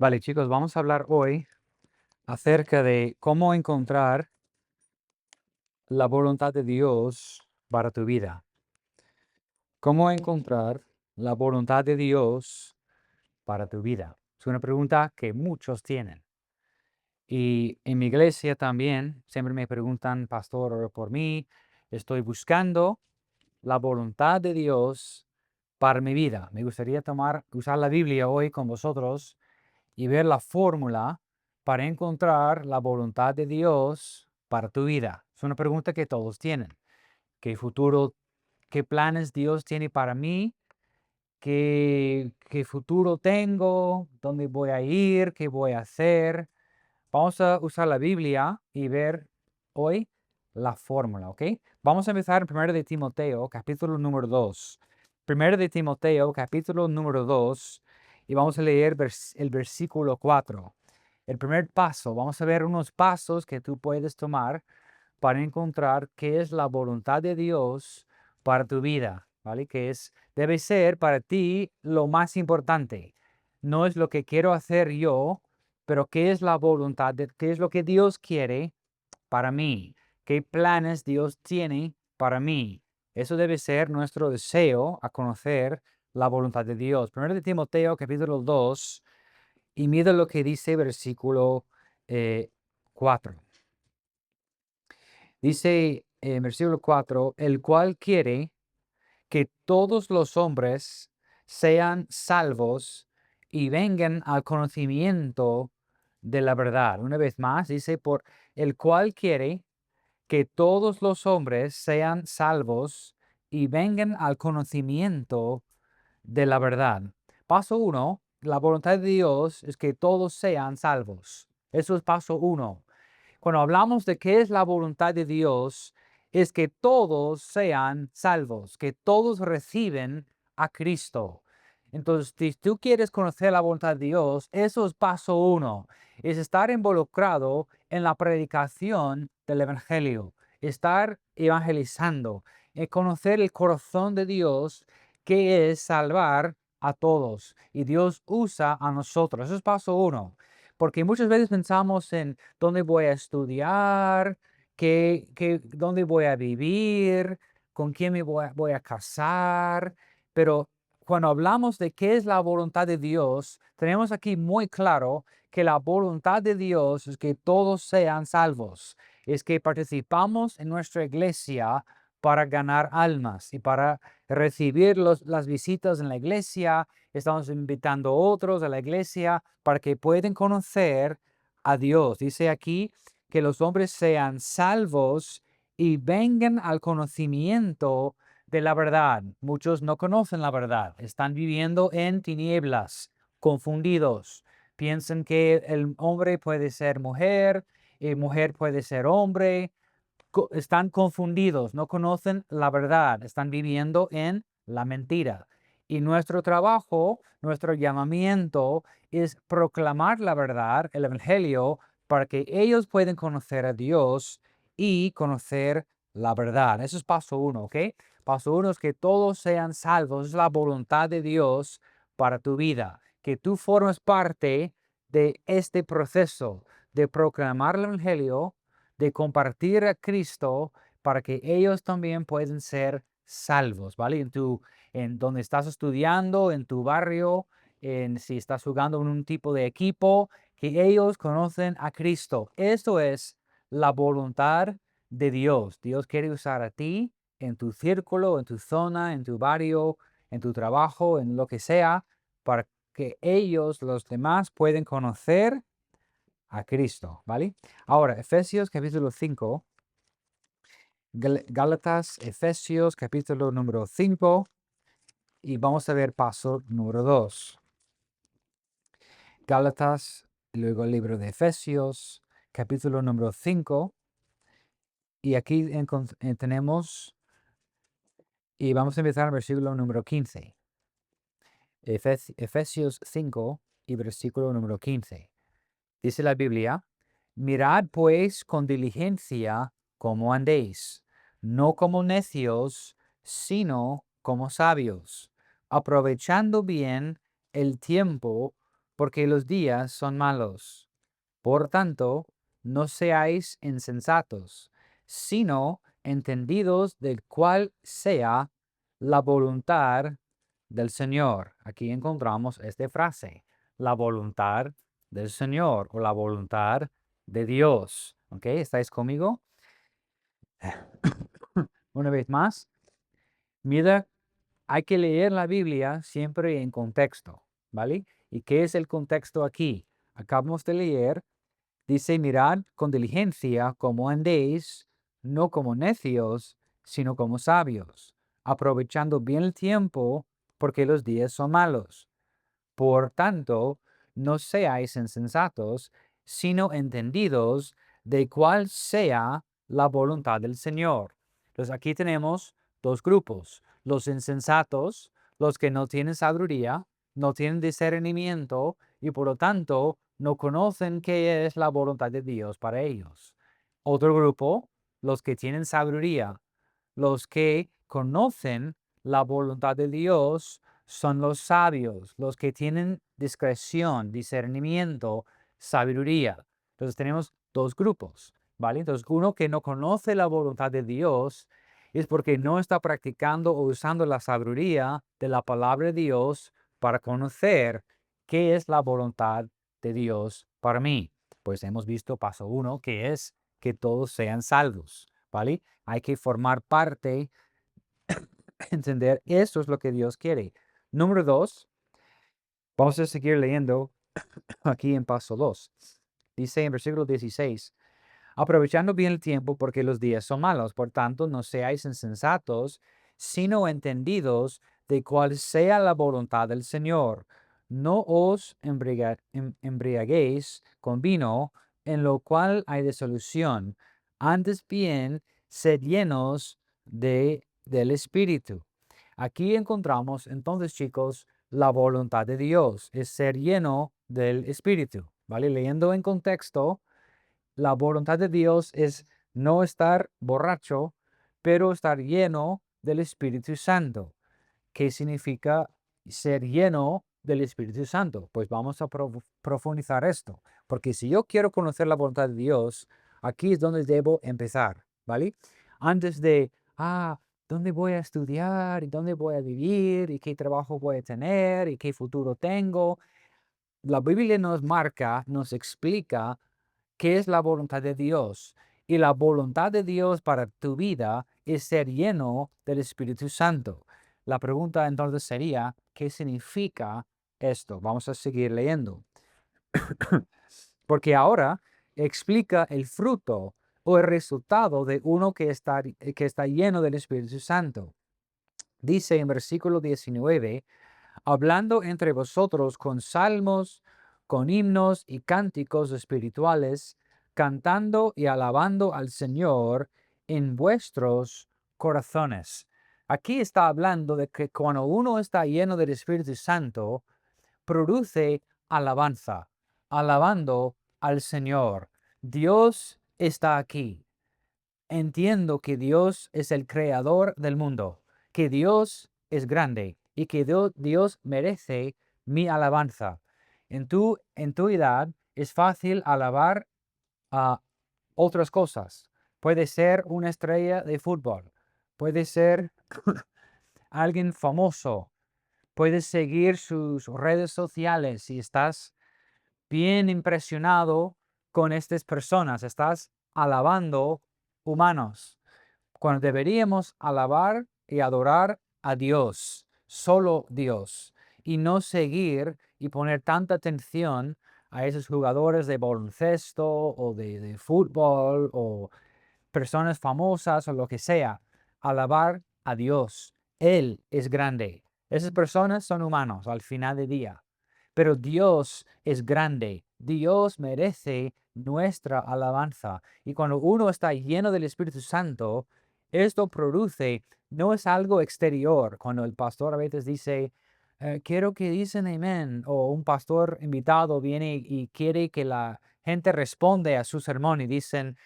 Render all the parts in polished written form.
Vale, chicos, vamos a hablar hoy acerca de cómo encontrar la voluntad de Dios para tu vida. ¿Cómo encontrar la voluntad de Dios para tu vida? Es una pregunta que muchos tienen. Y en mi iglesia también siempre me preguntan, pastor, ora por mí. Estoy buscando la voluntad de Dios para mi vida. Me gustaría usar la Biblia hoy con vosotros y ver la fórmula para encontrar la voluntad de Dios para tu vida. Es una pregunta que todos tienen. ¿Qué futuro, qué planes Dios tiene para mí? ¿Qué futuro tengo? ¿Dónde voy a ir? ¿Qué voy a hacer? Vamos a usar la Biblia y ver hoy la fórmula, ¿ok? Vamos a empezar en 1 de Timoteo, capítulo número 2. 1 de Timoteo, capítulo número 2, y vamos a leer el versículo 4. El primer paso, vamos a ver unos pasos que tú puedes tomar para encontrar qué es la voluntad de Dios para tu vida, ¿vale? Debe ser para ti lo más importante. No es lo que quiero hacer yo, pero qué es la voluntad, qué es lo que Dios quiere para mí, qué planes Dios tiene para mí. Eso debe ser nuestro deseo a conocer la voluntad de Dios. Primero de Timoteo, capítulo 2, y mira lo que dice versículo 4. Dice en versículo 4, el cual quiere que todos los hombres sean salvos y vengan al conocimiento de la verdad. Una vez más, dice, por el cual quiere que todos los hombres sean salvos y vengan al conocimiento de la verdad. Paso 1, la voluntad de Dios es que todos sean salvos. Eso es paso 1. Cuando hablamos de qué es la voluntad de Dios, es que todos sean salvos, que todos reciben a Cristo. Entonces, si tú quieres conocer la voluntad de Dios, eso es paso 1, es estar involucrado en la predicación del Evangelio, estar evangelizando, conocer el corazón de Dios, que es salvar a todos. Y Dios usa a nosotros. Eso es paso 1. Porque muchas veces pensamos en dónde voy a estudiar, dónde voy a vivir, con quién voy a casar. Pero cuando hablamos de qué es la voluntad de Dios, tenemos aquí muy claro que la voluntad de Dios es que todos sean salvos. Es que participamos en nuestra iglesia para ganar almas y para recibir las visitas en la iglesia. Estamos invitando a otros a la iglesia para que puedan conocer a Dios. Dice aquí que los hombres sean salvos y vengan al conocimiento de la verdad. Muchos no conocen la verdad, están viviendo en tinieblas, confundidos. Piensan que el hombre puede ser mujer y mujer puede ser hombre. Están confundidos, no conocen la verdad, están viviendo en la mentira. Y nuestro trabajo, nuestro llamamiento es proclamar la verdad, el Evangelio, para que ellos puedan conocer a Dios y conocer la verdad. Eso es paso 1, ¿ok? Paso 1 es que todos sean salvos. Es la voluntad de Dios para tu vida. Que tú formes parte de este proceso de proclamar el Evangelio, de compartir a Cristo para que ellos también puedan ser salvos, ¿vale? En donde estás estudiando, en tu barrio, si estás jugando en un tipo de equipo, que ellos conocen a Cristo. Esto es la voluntad de Dios. Dios quiere usar a ti en tu círculo, en tu zona, en tu barrio, en tu trabajo, en lo que sea, para que ellos, los demás, pueden conocer a Cristo, ¿vale? Ahora, Efesios capítulo 5, Gálatas, Efesios capítulo número 5, y vamos a ver paso número 2. Gálatas, luego el libro de Efesios, capítulo número 5, y aquí tenemos, y vamos a empezar el versículo número 15. Efesios 5 y versículo número 15. Dice la Biblia, mirad pues con diligencia cómo andéis, no como necios, sino como sabios, aprovechando bien el tiempo, porque los días son malos. Por tanto, no seáis insensatos, sino entendidos del cual sea la voluntad del Señor. Aquí encontramos esta frase, la voluntad del Señor o la voluntad de Dios. ¿Ok? ¿Estáis conmigo? Una vez más, mira, hay que leer la Biblia siempre en contexto, ¿vale? ¿Y qué es el contexto aquí? Acabamos de leer, dice, mirad con diligencia cómo andéis, no como necios, sino como sabios, aprovechando bien el tiempo, porque los días son malos. Por tanto, no seáis insensatos, sino entendidos de cuál sea la voluntad del Señor. Entonces aquí tenemos dos grupos, los insensatos, los que no tienen sabiduría, no tienen discernimiento y por lo tanto no conocen qué es la voluntad de Dios para ellos. Otro grupo, los que tienen sabiduría, los que conocen la voluntad de Dios son los sabios, los que tienen discreción, discernimiento, sabiduría. Entonces tenemos dos grupos, ¿vale? Entonces uno que no conoce la voluntad de Dios es porque no está practicando o usando la sabiduría de la palabra de Dios para conocer qué es la voluntad de Dios para mí. Pues hemos visto paso uno, que es que todos sean salvos, ¿vale? Hay que formar parte, entender, eso es lo que Dios quiere. Número dos, vamos a seguir leyendo aquí en paso 2. Dice en versículo 16, aprovechando bien el tiempo porque los días son malos, por tanto no seáis insensatos, sino entendidos de cuál sea la voluntad del Señor. No os embriaguéis con vino, en lo cual hay disolución, antes bien sed llenos del Espíritu. Aquí encontramos entonces, chicos, la voluntad de Dios es ser lleno del Espíritu, ¿vale? Leyendo en contexto, la voluntad de Dios es no estar borracho, pero estar lleno del Espíritu Santo. ¿Qué significa ser lleno del Espíritu Santo? Pues vamos a profundizar esto, porque si yo quiero conocer la voluntad de Dios, aquí es donde debo empezar, ¿vale? Antes de, ¿dónde voy a estudiar? ¿Y dónde voy a vivir? ¿Y qué trabajo voy a tener? ¿Y qué futuro tengo? La Biblia nos marca, nos explica qué es la voluntad de Dios. Y la voluntad de Dios para tu vida es ser lleno del Espíritu Santo. La pregunta entonces sería, ¿qué significa esto? Vamos a seguir leyendo. Porque ahora explica el fruto o el resultado de uno que está lleno del Espíritu Santo. Dice en versículo 19, hablando entre vosotros con salmos, con himnos y cánticos espirituales, cantando y alabando al Señor en vuestros corazones. Aquí está hablando de que cuando uno está lleno del Espíritu Santo, produce alabanza, alabando al Señor. Dios está aquí. Entiendo que Dios es el creador del mundo, que Dios es grande y que Dios merece mi alabanza. En tu edad es fácil alabar a otras cosas. Puede ser una estrella de fútbol, puede ser alguien famoso, puedes seguir sus redes sociales si estás bien impresionado con estas personas, estás alabando humanos cuando deberíamos alabar y adorar a Dios, solo Dios, y no seguir y poner tanta atención a esos jugadores de baloncesto o de fútbol o personas famosas o lo que sea. Alabar a Dios. Él es grande. Esas personas son humanos al final del día. Pero Dios es grande. Dios merece nuestra alabanza. Y cuando uno está lleno del Espíritu Santo, esto produce, no es algo exterior. Cuando el pastor a veces dice, quiero que dicen amén, o un pastor invitado viene y quiere que la gente responda a su sermón y dicen,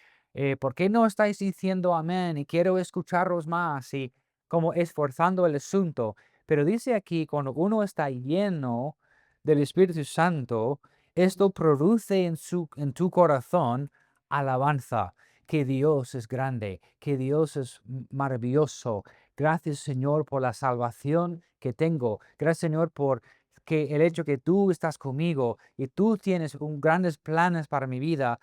¿por qué no estáis diciendo amén? Y quiero escucharos más y como esforzando el asunto. Pero dice aquí, cuando uno está lleno del Espíritu Santo, esto produce en tu corazón alabanza, que Dios es grande, que Dios es maravilloso. Gracias, Señor, por la salvación que tengo. Gracias, Señor, por que el hecho que tú estás conmigo y tú tienes grandes planes para mi vida,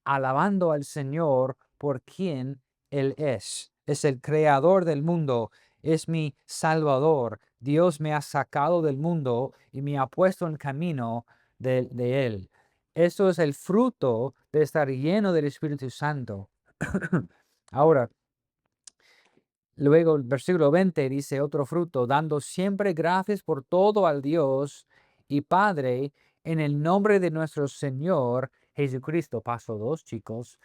alabando al Señor por quien Él es. Es el creador del mundo, es mi salvador. Dios me ha sacado del mundo y me ha puesto en camino de Él. Eso es el fruto de estar lleno del Espíritu Santo. Ahora, luego el versículo 20 dice otro fruto, dando siempre gracias por todo al Dios y Padre en el nombre de nuestro Señor Jesucristo. Paso 2, chicos.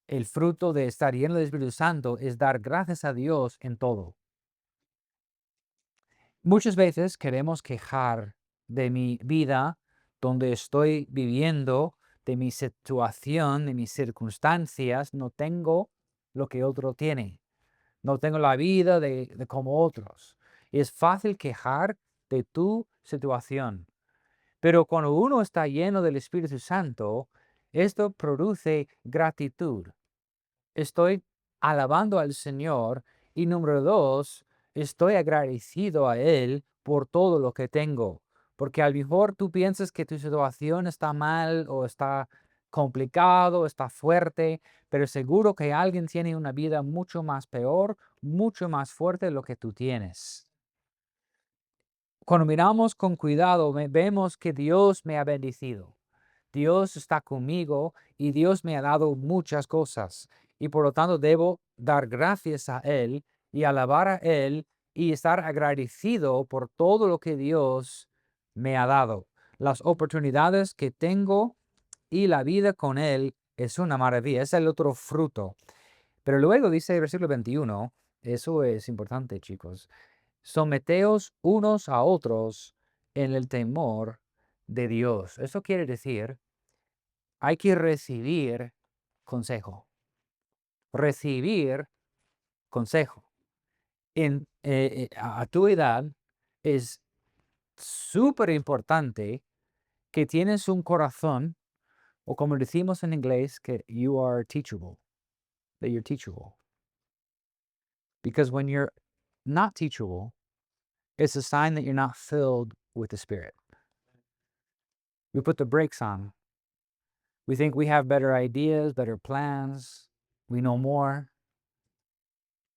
El fruto de estar lleno del Espíritu Santo es dar gracias a Dios en todo. Muchas veces queremos quejar de mi vida, donde estoy viviendo, de mi situación, de mis circunstancias. No tengo lo que otro tiene. No tengo la vida de como otros. Es fácil quejar de tu situación. Pero cuando uno está lleno del Espíritu Santo, esto produce gratitud. Estoy alabando al Señor y número 2, estoy agradecido a Él por todo lo que tengo. Porque a lo mejor tú piensas que tu situación está mal o está complicado, está fuerte, pero seguro que alguien tiene una vida mucho más peor, mucho más fuerte de lo que tú tienes. Cuando miramos con cuidado, vemos que Dios me ha bendecido. Dios está conmigo y Dios me ha dado muchas cosas y por lo tanto debo dar gracias a Él y alabar a Él y estar agradecido por todo lo que Dios me ha dado. Las oportunidades que tengo y la vida con Él es una maravilla, es el otro fruto. Pero luego dice el versículo 21, eso es importante, chicos, someteos unos a otros en el temor de Dios. Eso quiere decir hay que recibir consejo. Recibir consejo. A tu edad es súper importante que tienes un corazón, o como decimos en inglés, que you are teachable, that you're teachable. Because when you're not teachable, it's a sign that you're not filled with the Spirit. We put the brakes on. We think we have better ideas, better plans, we know more.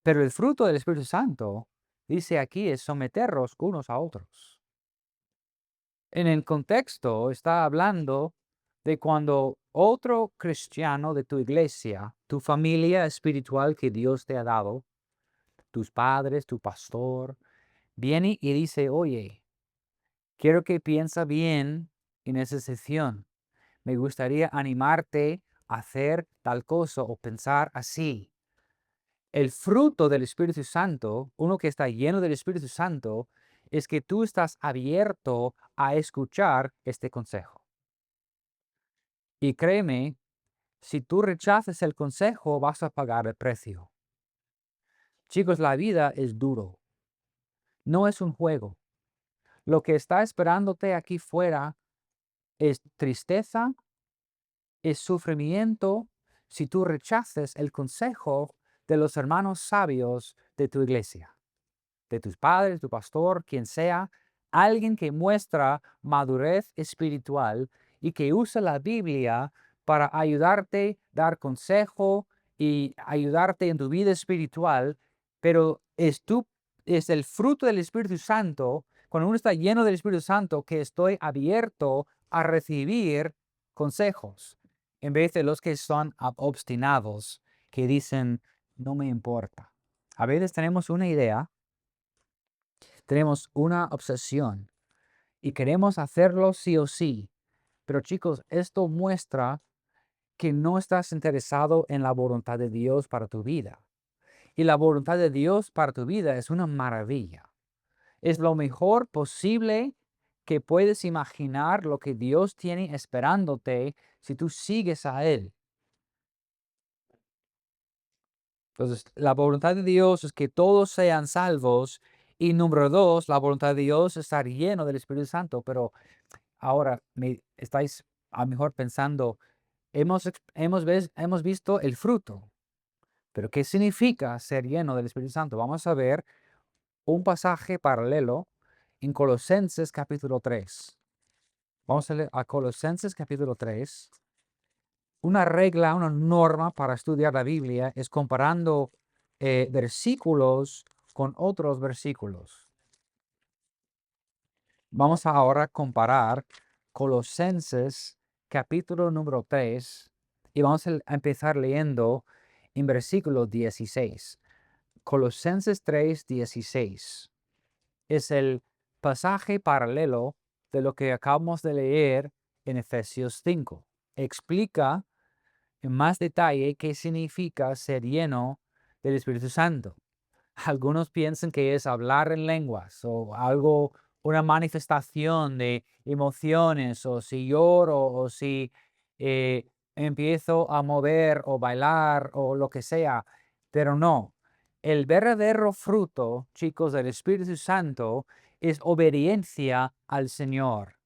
Pero el fruto del Espíritu Santo, dice aquí, es someterlos unos a otros. En el contexto está hablando de cuando otro cristiano de tu iglesia, tu familia espiritual que Dios te ha dado, tus padres, tu pastor, viene y dice, oye, quiero que piensa bien en esa sesión. Me gustaría animarte a hacer tal cosa o pensar así. El fruto del Espíritu Santo, uno que está lleno del Espíritu Santo, es que tú estás abierto a escuchar este consejo. Y créeme, si tú rechazas el consejo, vas a pagar el precio. Chicos, la vida es duro. No es un juego. Lo que está esperándote aquí fuera es tristeza, es sufrimiento si tú rechazas el consejo de los hermanos sabios de tu iglesia, de tus padres, tu pastor, quien sea, alguien que muestra madurez espiritual y que usa la Biblia para ayudarte, dar consejo y ayudarte en tu vida espiritual, pero es el fruto del Espíritu Santo, cuando uno está lleno del Espíritu Santo, que estoy abierto a recibir consejos, en vez de los que son obstinados, que dicen, no me importa. A veces tenemos una idea, tenemos una obsesión y queremos hacerlo sí o sí. Pero chicos, esto muestra que no estás interesado en la voluntad de Dios para tu vida. Y la voluntad de Dios para tu vida es una maravilla. Es lo mejor posible que puedes imaginar lo que Dios tiene esperándote si tú sigues a Él. Entonces, la voluntad de Dios es que todos sean salvos. Y número 2, la voluntad de Dios es estar lleno del Espíritu Santo. Pero Ahora, estáis a lo mejor pensando, hemos visto el fruto, pero ¿qué significa ser lleno del Espíritu Santo? Vamos a ver un pasaje paralelo en Colosenses capítulo 3. Vamos a leer a Colosenses capítulo 3. Una regla, una norma para estudiar la Biblia es comparando versículos con otros versículos. Vamos ahora a comparar Colosenses capítulo número 3 y vamos a empezar leyendo en versículo 16. Colosenses 3, 16 es el pasaje paralelo de lo que acabamos de leer en Efesios 5. Explica en más detalle qué significa ser lleno del Espíritu Santo. Algunos piensan que es hablar en lenguas o algo, una manifestación de emociones, o si lloro, o si empiezo a mover o bailar o lo que sea, pero no. El verdadero fruto, chicos, del Espíritu Santo es obediencia al Señor.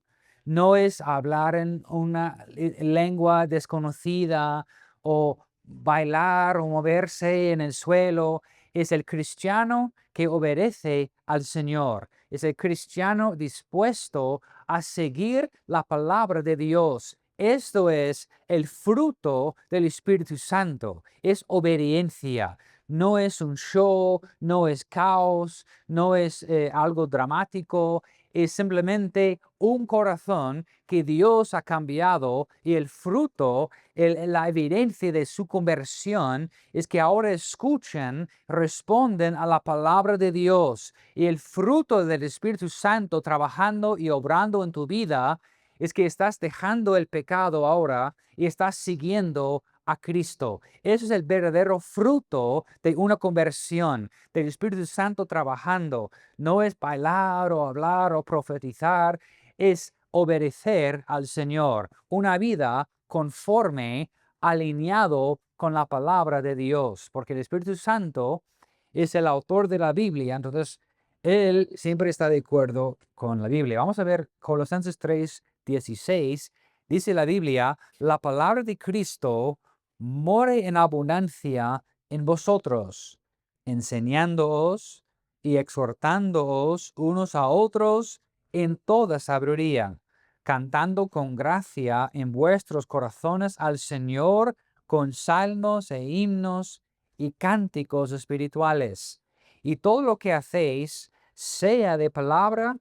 No es hablar en una lengua desconocida o bailar o moverse en el suelo. Es el cristiano que obedece al Señor. Es el cristiano dispuesto a seguir la palabra de Dios. Esto es el fruto del Espíritu Santo. Es obediencia. No es un show, no es caos, no es algo dramático. Es simplemente un corazón que Dios ha cambiado, y el fruto, la evidencia de su conversión es que ahora escuchan, responden a la palabra de Dios, y el fruto del Espíritu Santo trabajando y obrando en tu vida es que estás dejando el pecado ahora y estás siguiendo a Cristo. Eso es el verdadero fruto de una conversión, del Espíritu Santo trabajando. No es bailar o hablar o profetizar, es obedecer al Señor. Una vida conforme, alineado con la palabra de Dios, porque el Espíritu Santo es el autor de la Biblia, entonces Él siempre está de acuerdo con la Biblia. Vamos a ver Colosenses 3, 16. Dice la Biblia: la palabra de Cristo more en abundancia en vosotros, enseñándoos y exhortándoos unos a otros en toda sabiduría, cantando con gracia en vuestros corazones al Señor con salmos e himnos y cánticos espirituales. Y todo lo que hacéis, sea de palabra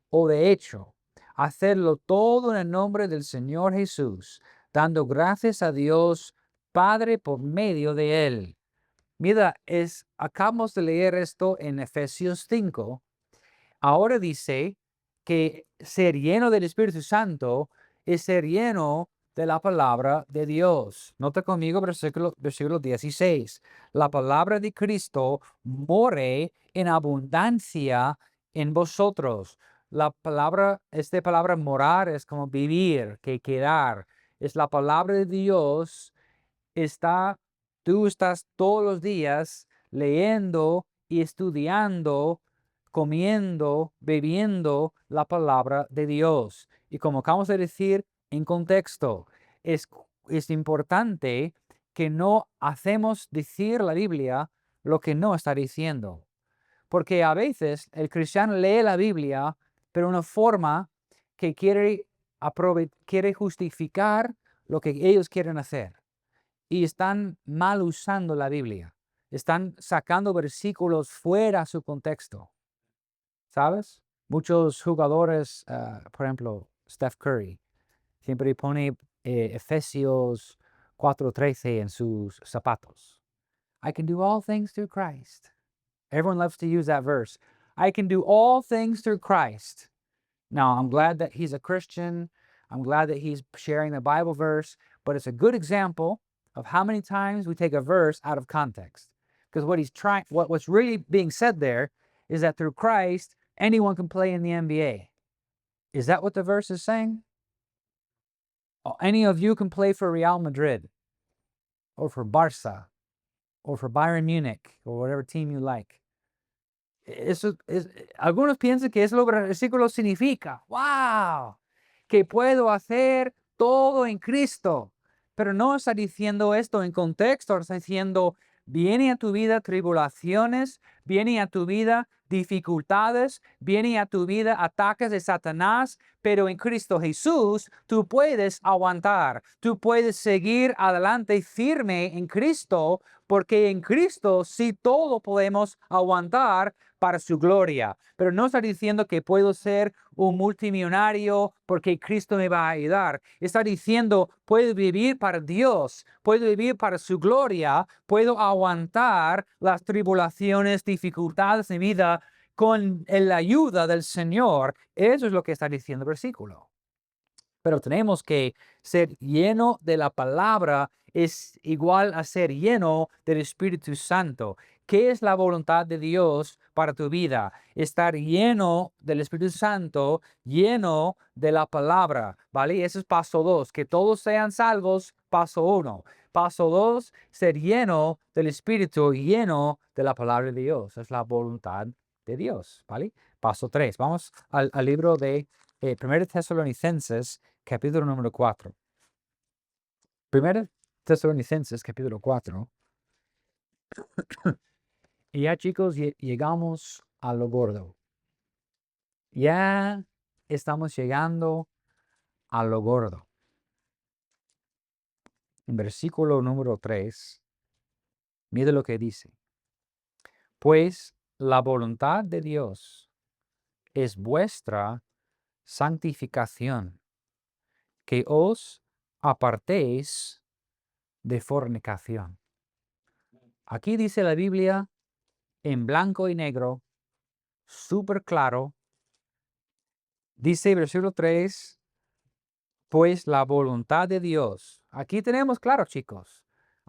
o de hecho, hacedlo todo en el nombre del Señor Jesús, dando gracias a Dios Padre por medio de Él. Mira, acabamos de leer esto en Efesios 5. Ahora dice que ser lleno del Espíritu Santo es ser lleno de la palabra de Dios. Nota conmigo versículo 16. La palabra de Cristo more en abundancia en vosotros. Esta palabra morar es como vivir, que quedar. Es la palabra de Dios. Tú estás todos los días leyendo y estudiando, comiendo, bebiendo la palabra de Dios. Y como acabamos de decir, en contexto, es, es importante que no hacemos decir la Biblia lo que no está diciendo. Porque a veces el cristiano lee la Biblia, pero de una forma que quiere justificar lo que ellos quieren hacer, y están mal usando la Biblia. Están sacando versículos fuera de su contexto. ¿Sabes? Muchos jugadores, por ejemplo, Steph Curry, siempre pone Efesios 4:13 en sus zapatos. I can do all things through Christ. Everyone loves to use that verse. I can do all things through Christ. Now, I'm glad that he's a Christian. I'm glad that he's sharing the Bible verse, but it's a good example of how many times we take a verse out of context. Because what's really being said there is that through Christ, anyone can play in the NBA. Is that what the verse is saying? Any of you can play for Real Madrid, or for Barca, or for Bayern Munich, or whatever team you like. Algunos piensan que eso lo que el versículo significa. ¡Wow! que puedo hacer todo en Cristo. Pero no está diciendo esto en contexto, está diciendo, viene a tu vida tribulaciones, viene a tu vida dificultades, viene a tu vida ataques de Satanás, pero en Cristo Jesús tú puedes aguantar, tú puedes seguir adelante firme en Cristo, porque en Cristo sí todo podemos aguantar para su gloria. Pero no está diciendo que puedo ser un multimillonario porque Cristo me va a ayudar. Está diciendo, puedo vivir para Dios, puedo vivir para su gloria, puedo aguantar las tribulaciones, dificultades de vida con la ayuda del Señor. Eso es lo que está diciendo el versículo. Pero tenemos que ser lleno de la palabra es igual a ser lleno del Espíritu Santo. ¿Qué es la voluntad de Dios para tu vida? Estar lleno del Espíritu Santo, lleno de la palabra, ¿vale? Ese es paso 2, que todos sean salvos, paso 1. Paso 2, ser lleno del Espíritu, lleno de la palabra de Dios. Es la voluntad de Dios, ¿vale? Paso 3, vamos al libro de 1 Tesalonicenses, capítulo número 4. 1 Tesalonicenses, capítulo 4. Y ya, chicos, llegamos a lo gordo. Ya estamos llegando a lo gordo. En versículo número 3, mire lo que dice. Pues la voluntad de Dios es vuestra santificación, que os apartéis de fornicación. Aquí dice la Biblia en blanco y negro, súper claro. Dice versículo 3, pues la voluntad de Dios. Aquí tenemos claro, chicos.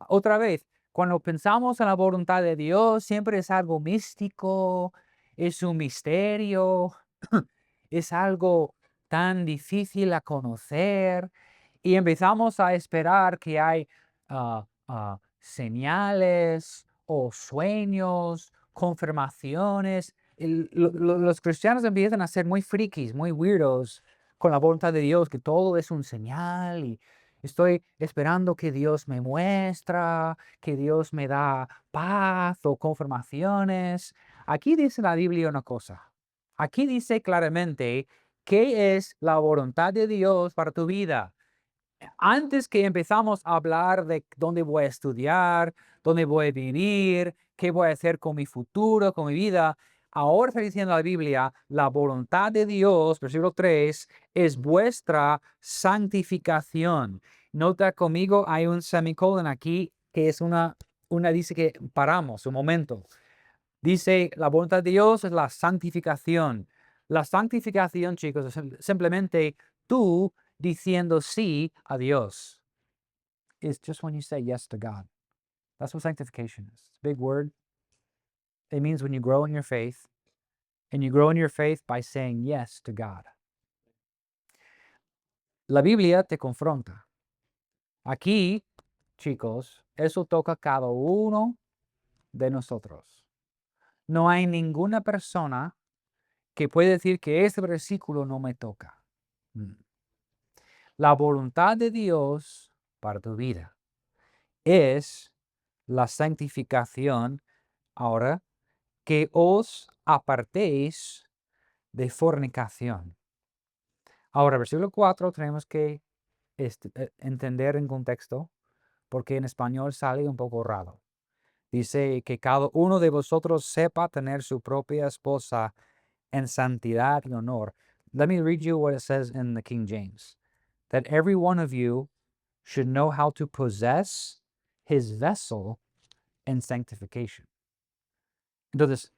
Otra vez, cuando pensamos en la voluntad de Dios, siempre es algo místico, es un misterio, es algo tan difícil a conocer y empezamos a esperar que hay señales o sueños, confirmaciones. Los cristianos empiezan a ser muy frikis, muy weirdos con la voluntad de Dios, que todo es un señal y estoy esperando que Dios me muestra, que Dios me da paz o confirmaciones. Aquí dice la Biblia una cosa. Aquí dice claramente qué es la voluntad de Dios para tu vida. Antes que empezamos a hablar de dónde voy a estudiar, dónde voy a vivir, qué voy a hacer con mi futuro, con mi vida, ahora está diciendo la Biblia, la voluntad de Dios, versículo 3, es vuestra santificación. Nota conmigo, hay un semicolon aquí que es dice que paramos un momento. Dice, la voluntad de Dios es la santificación. La santificación, chicos, es simplemente tú diciendo sí a Dios. It's just when you say yes to God. That's what sanctification is. It's a big word. It means when you grow in your faith, and you grow in your faith by saying yes to God. La Biblia te confronta. Aquí, chicos, eso toca a cada uno de nosotros. No hay ninguna persona que puede decir que este versículo no me toca. La voluntad de Dios para tu vida es la santificación, ahora, que os apartéis de fornicación. Ahora, versículo 4 tenemos que entender en contexto, porque en español sale un poco raro. Dice que cada uno de vosotros sepa tener su propia esposa en santidad y honor. Let me read you what it says in the King James. That every one of you should know how to possess his vessel in sanctification. Entonces,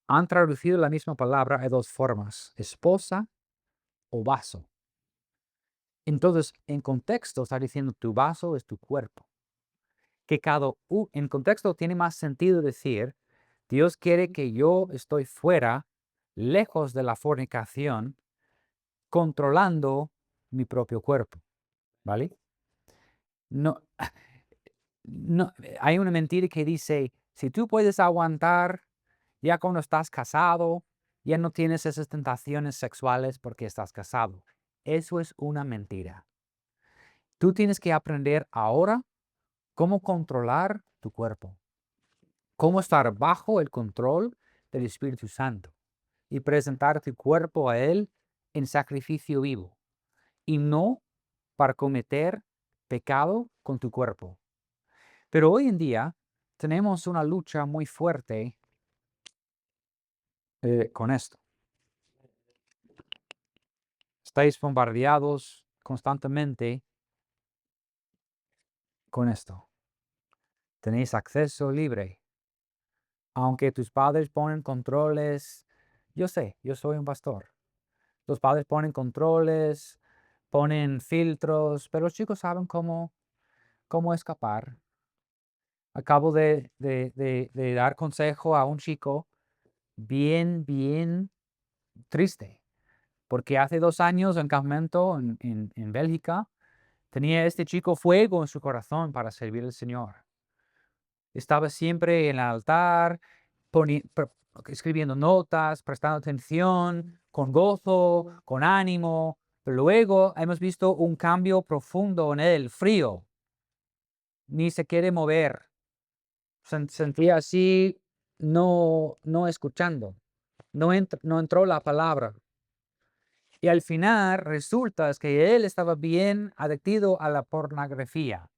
han traducido la misma palabra a dos formas, esposa o vaso. Entonces, en contexto está diciendo tu vaso es tu cuerpo. Que en contexto tiene más sentido decir, Dios quiere que yo estoy fuera, lejos de la fornicación, controlando mi propio cuerpo. ¿Vale? No, no, hay una mentira que dice, si tú puedes aguantar, ya cuando estás casado, ya no tienes esas tentaciones sexuales porque estás casado. Eso es una mentira. Tú tienes que aprender ahora cómo controlar tu cuerpo, cómo estar bajo el control del Espíritu Santo y presentar tu cuerpo a Él en sacrificio vivo y no para cometer pecado con tu cuerpo. Pero hoy en día tenemos una lucha muy fuerte con esto. Estáis bombardeados constantemente con esto. Tenéis acceso libre. Aunque tus padres ponen controles, yo sé, yo soy un pastor. Los padres ponen controles, ponen filtros, pero los chicos saben cómo escapar. Acabo de dar consejo a un chico bien triste, porque hace 2 años en campamento en Bélgica, tenía este chico fuego en su corazón para servir al Señor. Estaba siempre en el altar, escribiendo notas, prestando atención, con gozo, con ánimo. Pero luego hemos visto un cambio profundo en él, frío. Ni se quiere mover. Sentía así, no escuchando. No entró la palabra. Y al final resulta que él estaba bien adictivo a la pornografía.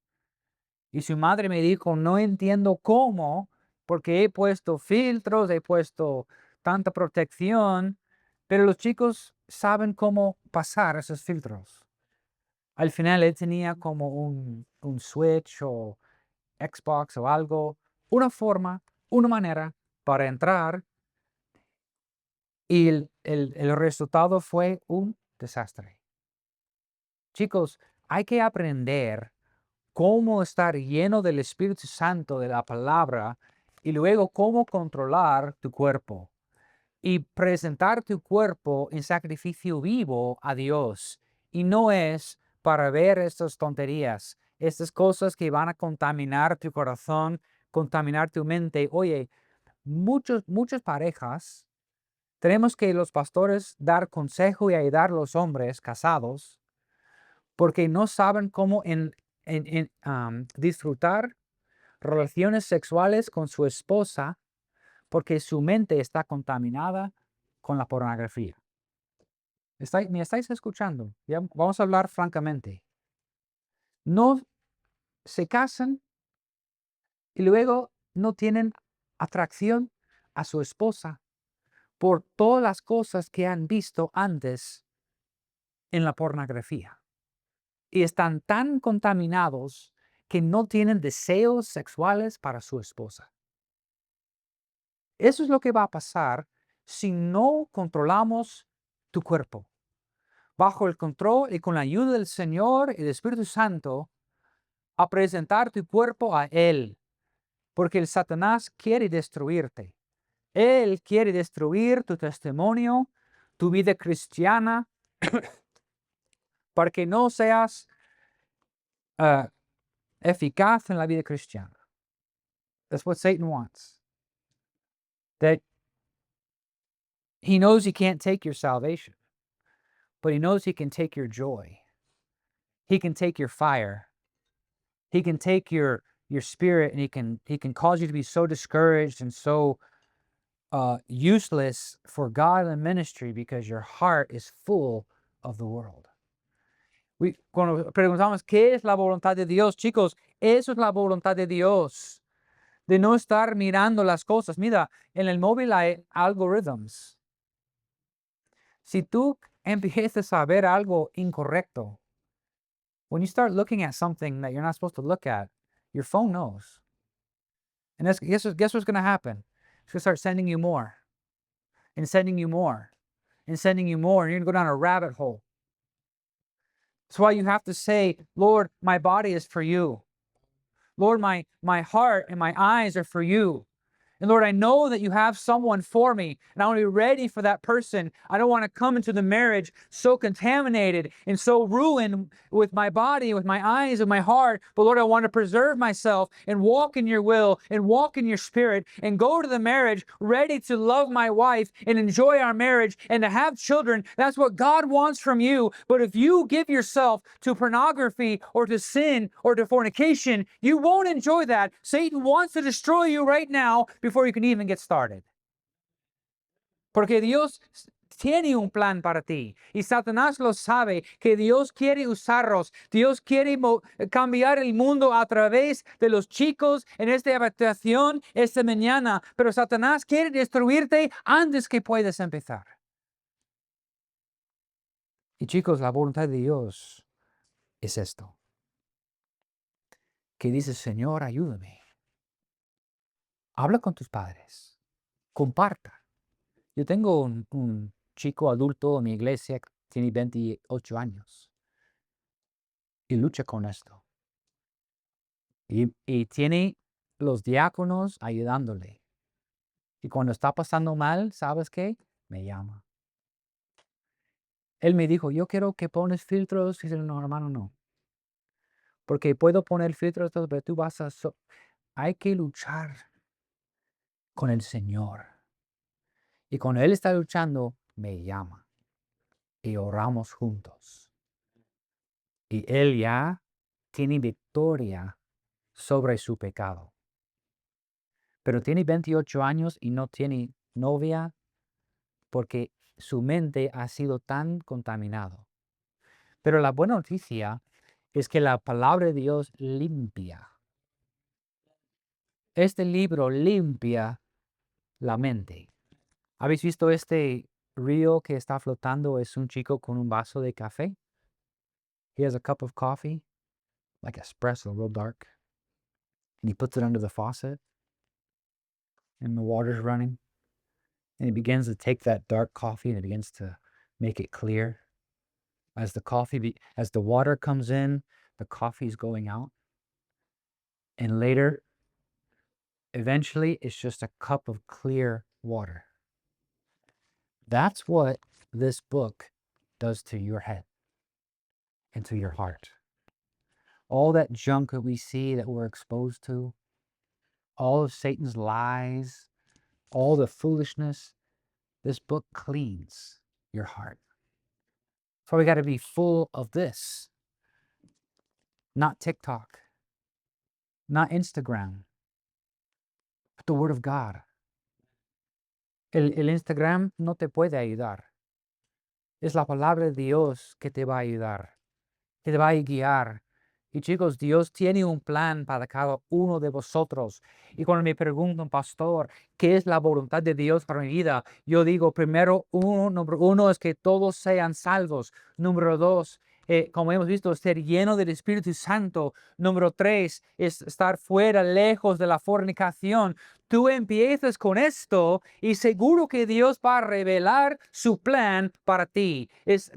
Y su madre me dijo, no entiendo cómo, porque he puesto filtros, he puesto tanta protección, pero los chicos saben cómo pasar esos filtros. Al final él tenía como un Switch o Xbox o algo, una forma, una manera para entrar y el resultado fue un desastre. Chicos, hay que aprender cómo estar lleno del Espíritu Santo, de la palabra, y luego cómo controlar tu cuerpo y presentar tu cuerpo en sacrificio vivo a Dios. Y no es para ver estas tonterías, estas cosas que van a contaminar tu corazón, contaminar tu mente. Oye, muchas parejas, tenemos que los pastores dar consejo y ayudar a los hombres casados porque no saben cómo disfrutar relaciones sexuales con su esposa porque su mente está contaminada con la pornografía. ¿Me estáis escuchando? Ya vamos a hablar francamente. No se casan y luego no tienen atracción a su esposa por todas las cosas que han visto antes en la pornografía. Y están tan contaminados que no tienen deseos sexuales para su esposa. Eso es lo que va a pasar si no controlamos tu cuerpo. Bajo el control y con la ayuda del Señor y del Espíritu Santo, a presentar tu cuerpo a Él. Porque el Satanás quiere destruirte. Él quiere destruir tu testimonio, tu vida cristiana, para que no seas eficaz en la vida cristiana. That's what Satan wants. That he knows he can't take your salvation, but he knows he can take your joy. He can take your fire. He can take your spirit, and he can cause you to be so discouraged and so useless for God and ministry because your heart is full of the world. Cuando preguntamos qué es la voluntad de Dios, chicos, eso es la voluntad de Dios. De no estar mirando las cosas. Mira, en el móvil hay algoritmos. Si tú empiezas a ver algo incorrecto, when you start looking at something that you're not supposed to look at, your phone knows. And guess what's going to happen? It's going to start sending you more and sending you more and sending you more. And you're going to go down a rabbit hole. That's why you have to say, Lord, my body is for you. Lord, my heart and my eyes are for you. And Lord, I know that you have someone for me, and I want to be ready for that person. I don't want to come into the marriage so contaminated and so ruined with my body, with my eyes, with my heart. But Lord, I want to preserve myself and walk in your will and walk in your spirit and go to the marriage ready to love my wife and enjoy our marriage and to have children. That's what God wants from you. But if you give yourself to pornography or to sin or to fornication, you won't enjoy that. Satan wants to destroy you right now before you can even get started. Porque Dios tiene un plan para ti y Satanás lo sabe, que Dios quiere usarlos. Dios quiere cambiar el mundo a través de los chicos en esta habitación esta mañana, pero Satanás quiere destruirte antes que puedas empezar. Y chicos, la voluntad de Dios es esto, que dice: Señor, ayúdame. Habla con tus padres, comparta. Yo tengo un chico adulto en mi iglesia que tiene 28 años y lucha con esto. Y tiene los diáconos ayudándole. Y cuando está pasando mal, ¿sabes qué? Me llama. Él me dijo: yo quiero que pones filtros. Y dice: no, hermano, no. Porque puedo poner filtros, pero tú vas a... Hay que luchar con el Señor. Y cuando Él está luchando, me llama. Y oramos juntos. Y Él ya tiene victoria sobre su pecado. Pero tiene 28 años y no tiene novia porque su mente ha sido tan contaminado. Pero la buena noticia es que la palabra de Dios limpia. Este libro limpia la mente. ¿Habéis visto este río que está flotando? Es un chico con un vaso de café. He has a cup of coffee, like espresso, real dark. And he puts it under the faucet. And the water's running. And he begins to take that dark coffee and it begins to make it clear. As the water comes in, the coffee is going out. And later, eventually, it's just a cup of clear water. That's what this book does to your head and to your heart. All that junk that we see, that we're exposed to, all of Satan's lies, all the foolishness, this book cleans your heart. So we got to be full of this. Not TikTok, not Instagram, but the Word of God. El Instagram no te puede ayudar. Es la palabra de Dios que te va a ayudar, que te va a guiar. Y chicos, Dios tiene un plan para cada uno de vosotros. Y cuando me preguntan, pastor, ¿qué es la voluntad de Dios para mi vida? Yo digo, número uno es que todos sean salvos. Número dos, como hemos visto, ser lleno del Espíritu Santo. Número tres, es estar fuera, lejos de la fornicación. Tú empiezas con esto y seguro que Dios va a revelar su plan para ti.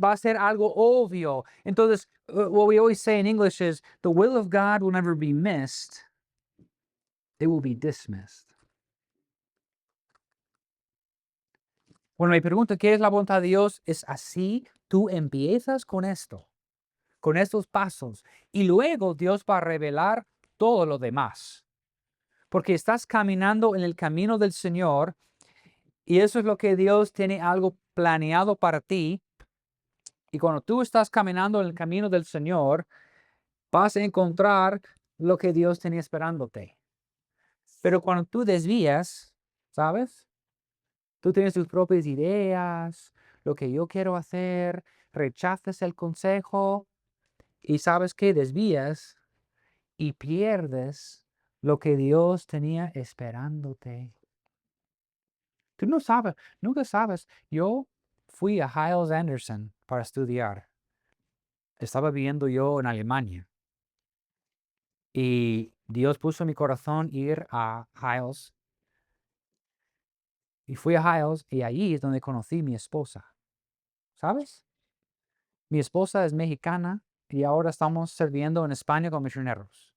Va a ser algo obvio. Entonces, what we always say in English is, the will of God will never be missed. It will be dismissed. Cuando me pregunto qué es la voluntad de Dios, es así. Tú empiezas con esto, con estos pasos, y luego Dios va a revelar todo lo demás. Porque estás caminando en el camino del Señor, y eso es lo que Dios tiene algo planeado para ti. Y cuando tú estás caminando en el camino del Señor, vas a encontrar lo que Dios tenía esperándote. Pero cuando tú desvías, ¿sabes? Tú tienes tus propias ideas, lo que yo quiero hacer, rechazas el consejo y ¿sabes qué? Desvías y pierdes lo que Dios tenía esperándote. Tú no sabes, nunca sabes. Yo fui a Hyles Anderson para estudiar. Estaba viviendo yo en Alemania. Y Dios puso en mi corazón ir a Hyles. Y fui a Hyles y allí es donde conocí a mi esposa. ¿Sabes? Mi esposa es mexicana y ahora estamos sirviendo en España como misioneros.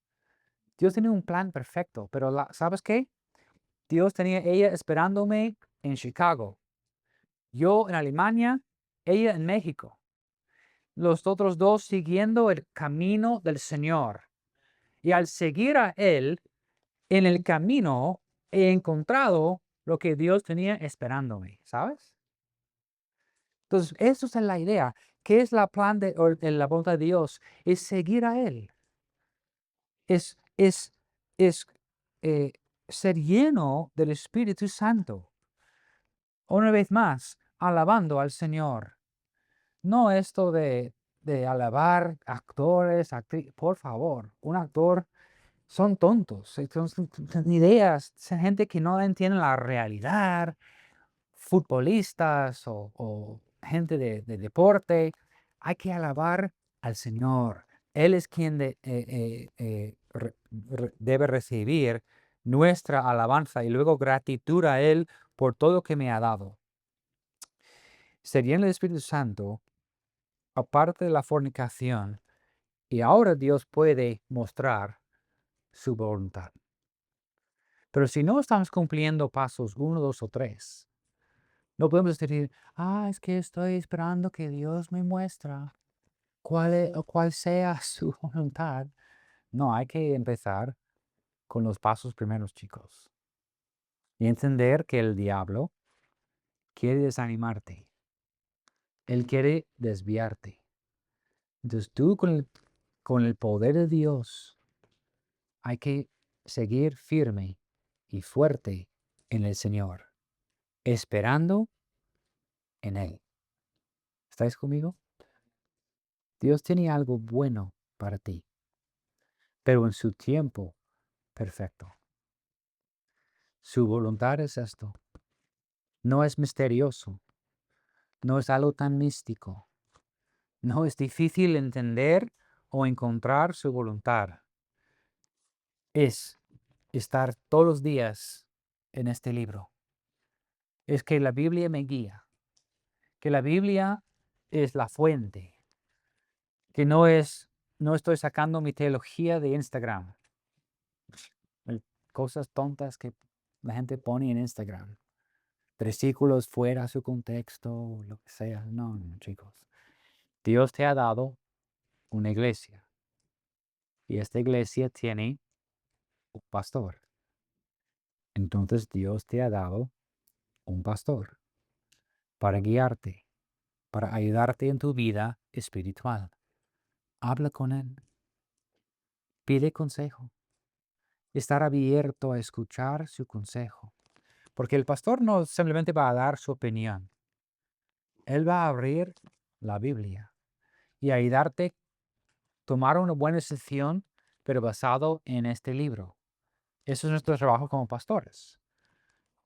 Dios tiene un plan perfecto, pero ¿sabes qué? Dios tenía ella esperándome en Chicago. Yo en Alemania, ella en México. Los otros dos siguiendo el camino del Señor. Y al seguir a Él en el camino, he encontrado lo que Dios tenía esperándome, ¿sabes? Entonces, eso es la idea. ¿Qué es la plan de la voluntad de Dios? Es seguir a Él. Es ser lleno del Espíritu Santo. Una vez más, alabando al Señor. No esto de alabar actores, actrices. Por favor, un actor son tontos, son ideas, son gente que no entiende la realidad, futbolistas o gente de deporte. Hay que alabar al Señor. Él es quien debe recibir nuestra alabanza y luego gratitud a Él por todo lo que me ha dado. Ser lleno del Espíritu Santo, aparte de la fornicación, y ahora Dios puede mostrar su voluntad. Pero si no estamos cumpliendo pasos 1, 2 o 3, no podemos decir, es que estoy esperando que Dios me muestra cuál sea su voluntad. No, hay que empezar con los pasos primeros, chicos. Y entender que el diablo quiere desanimarte. Él quiere desviarte. Entonces tú con el poder de Dios hay que seguir firme y fuerte en el Señor, esperando en Él. ¿Estáis conmigo? Dios tiene algo bueno para ti, pero en su tiempo perfecto. Su voluntad es esto. No es misterioso, no es algo tan místico, no es difícil entender o encontrar su voluntad. Es estar todos los días en este libro. Es que la Biblia me guía, que la Biblia es la fuente, que no estoy sacando mi teología de Instagram, cosas tontas que la gente pone en Instagram. Versículos fuera de su contexto, lo que sea. No, chicos. Dios te ha dado una iglesia y esta iglesia tiene un pastor. Entonces Dios te ha dado un pastor para guiarte, para ayudarte en tu vida espiritual. Habla con él. Pide consejo. Estar abierto a escuchar su consejo. Porque el pastor no simplemente va a dar su opinión. Él va a abrir la Biblia y ayudarte a tomar una buena decisión, pero basado en este libro. Eso es nuestro trabajo como pastores,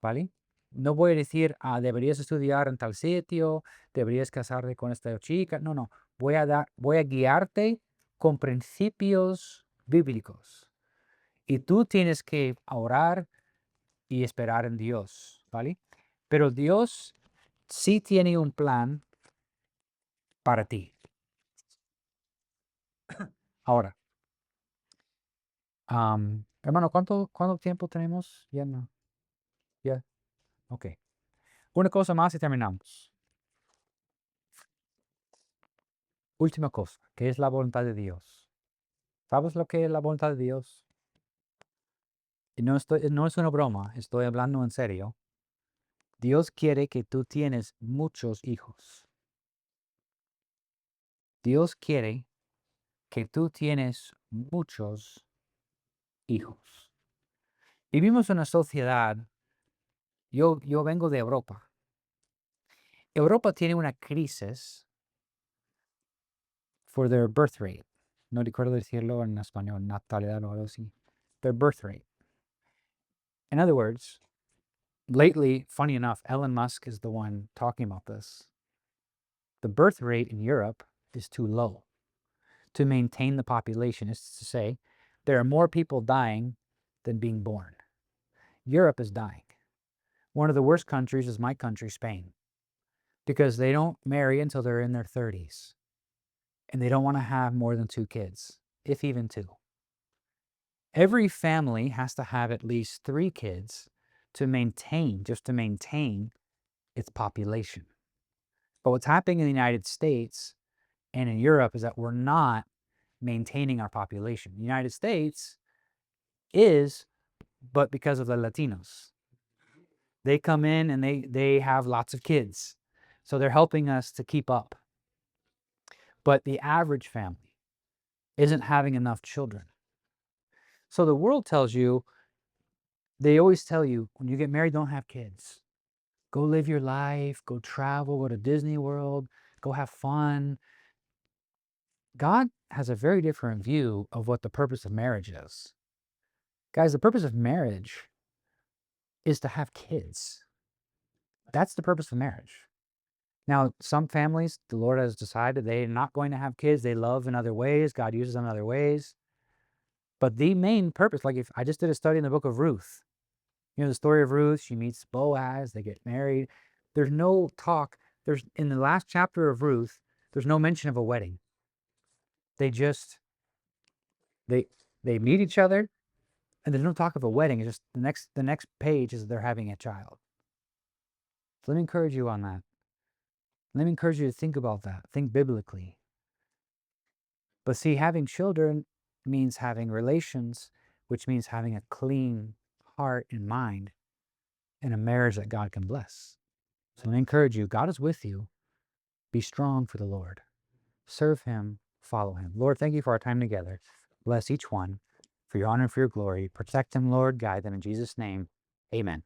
¿vale? No voy a decir, deberías estudiar en tal sitio, deberías casarte con esta chica. No. Voy a guiarte con principios bíblicos. Y tú tienes que orar y esperar en Dios, ¿vale? Pero Dios sí tiene un plan para ti. Ahora, hermano, ¿cuánto tiempo tenemos? Ya no. Ya. Ok. Una cosa más y terminamos. Última cosa, ¿qué es la voluntad de Dios? ¿Sabes lo que es la voluntad de Dios? Y no es una broma, estoy hablando en serio. Dios quiere que tú tienes muchos hijos. Dios quiere que tú tienes muchos hijos. Vivimos en una sociedad, yo vengo de Europa. Europa tiene una crisis for their birth rate. No recuerdo decirlo en español, natalidad o algo así. Their birth rate. In other words, lately, funny enough, Elon Musk is the one talking about this. The birth rate in Europe is too low to maintain the population. Is to say, there are more people dying than being born. Europe is dying. One of the worst countries is my country, Spain, because they don't marry until they're in their 30s. And they don't want to have more than 2 kids, if even 2. Every family has to have at least 3 kids just to maintain its population. But what's happening in the United States and in Europe is that we're not maintaining our population. The United States is, but because of the Latinos. They come in and they have lots of kids. So they're helping us to keep up. But the average family isn't having enough children. So the world tells you, they always tell you, when you get married, don't have kids. Go live your life, go travel, go to Disney World, go have fun. God has a very different view of what the purpose of marriage is. Guys, the purpose of marriage is to have kids. That's the purpose of marriage. Now, some families, the Lord has decided they're not going to have kids. They love in other ways. God uses them in other ways. But the main purpose, like if I just did a study in the book of Ruth, you know, the story of Ruth, she meets Boaz, they get married. There's no talk. In the last chapter of Ruth, there's no mention of a wedding. They just, they meet each other, and there's no talk of a wedding. It's just the next page is they're having a child. So let me encourage you on that. Let me encourage you to think about that. Think biblically. But see, having children means having relations, which means having a clean heart and mind and a marriage that God can bless. So let me encourage you. God is with you. Be strong for the Lord. Serve Him. Follow Him. Lord, thank you for our time together. Bless each one for your honor and for your glory. Protect them, Lord. Guide them in Jesus' name. Amen.